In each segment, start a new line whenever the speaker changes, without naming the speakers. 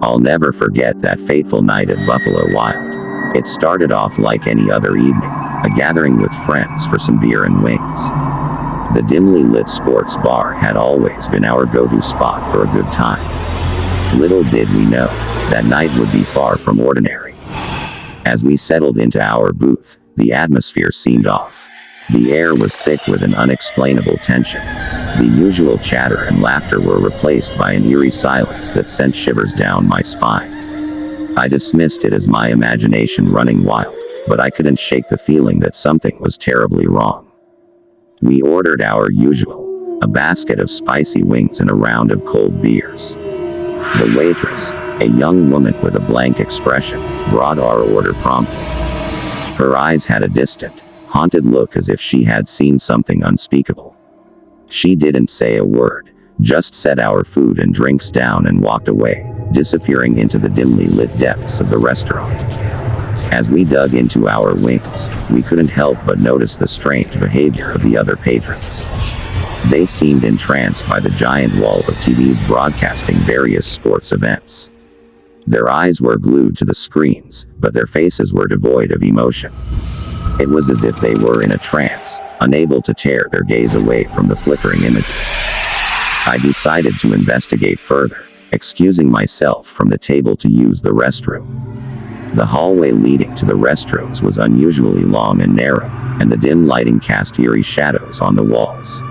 I'll never forget that fateful night at Buffalo Wild. It started off like any other evening, a gathering with friends for some beer and wings. The dimly lit sports bar had always been our go-to spot for a good time. Little did we know, that night would be far from ordinary. As we settled into our booth, the atmosphere seemed off. The air was thick with an unexplainable tension. The usual chatter and laughter were replaced by an eerie silence that sent shivers down my spine. I dismissed it as my imagination running wild, but I couldn't shake the feeling that something was terribly wrong. We ordered our usual, a basket of spicy wings and a round of cold beers. The waitress, a young woman with a blank expression, brought our order promptly. Her eyes had a distant, haunted look as if she had seen something unspeakable. She didn't say a word, just set our food and drinks down and walked away, disappearing into the dimly lit depths of the restaurant. As we dug into our wings, we couldn't help but notice the strange behavior of the other patrons. They seemed entranced by the giant wall of TVs broadcasting various sports events. Their eyes were glued to the screens, but their faces were devoid of emotion. It was as if they were in a trance, unable to tear their gaze away from the flickering images. I decided to investigate further, excusing myself from the table to use the restroom. The hallway leading to the restrooms was unusually long and narrow, and the dim lighting cast eerie shadows on the walls.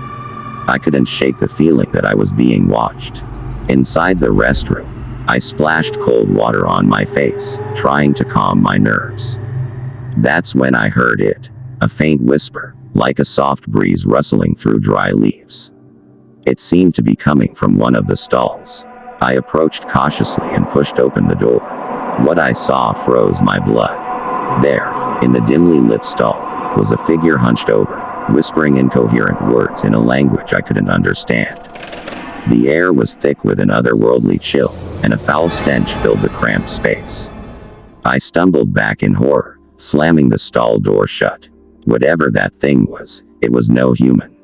I couldn't shake the feeling that I was being watched. Inside the restroom, I splashed cold water on my face, trying to calm my nerves. That's when I heard it, a faint whisper, like a soft breeze rustling through dry leaves. It seemed to be coming from one of the stalls. I approached cautiously and pushed open the door. What I saw froze my blood. There, in the dimly lit stall, was a figure hunched over, whispering incoherent words in a language I couldn't understand. The air was thick with an otherworldly chill, and a foul stench filled the cramped space. I stumbled back in horror, slamming the stall door shut. Whatever that thing was, it was no human.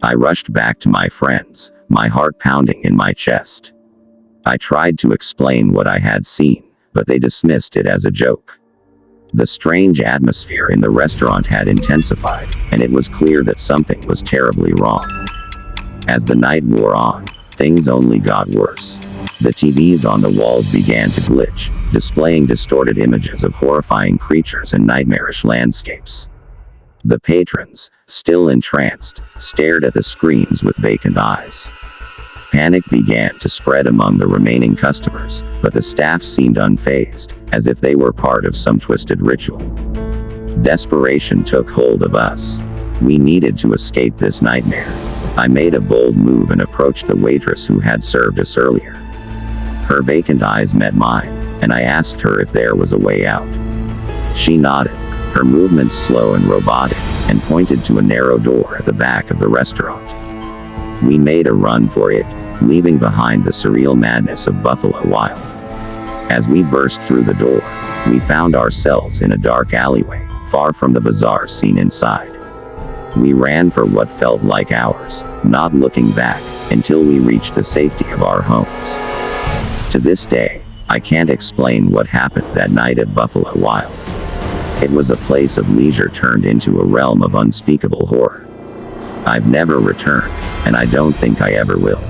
I rushed back to my friends, my heart pounding in my chest. I tried to explain what I had seen, but they dismissed it as a joke. The strange atmosphere in the restaurant had intensified, and it was clear that something was terribly wrong. As the night wore on, things only got worse. The TVs on the walls began to glitch, displaying distorted images of horrifying creatures and nightmarish landscapes. The patrons, still entranced, stared at the screens with vacant eyes. Panic began to spread among the remaining customers, but the staff seemed unfazed, as if they were part of some twisted ritual. Desperation took hold of us. We needed to escape this nightmare. I made a bold move and approached the waitress who had served us earlier. Her vacant eyes met mine, and I asked her if there was a way out. She nodded, her movements slow and robotic, and pointed to a narrow door at the back of the restaurant. We made a run for it, leaving behind the surreal madness of Buffalo Wild. As we burst through the door, we found ourselves in a dark alleyway, far from the bizarre scene inside. We ran for what felt like hours, not looking back, until we reached the safety of our homes. To this day, I can't explain what happened that night at Buffalo Wild. It was a place of leisure turned into a realm of unspeakable horror. I've never returned, and I don't think I ever will.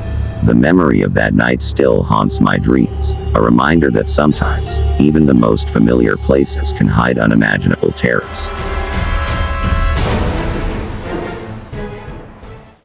The memory of that night still haunts my dreams, a reminder that sometimes, even the most familiar places can hide unimaginable terrors.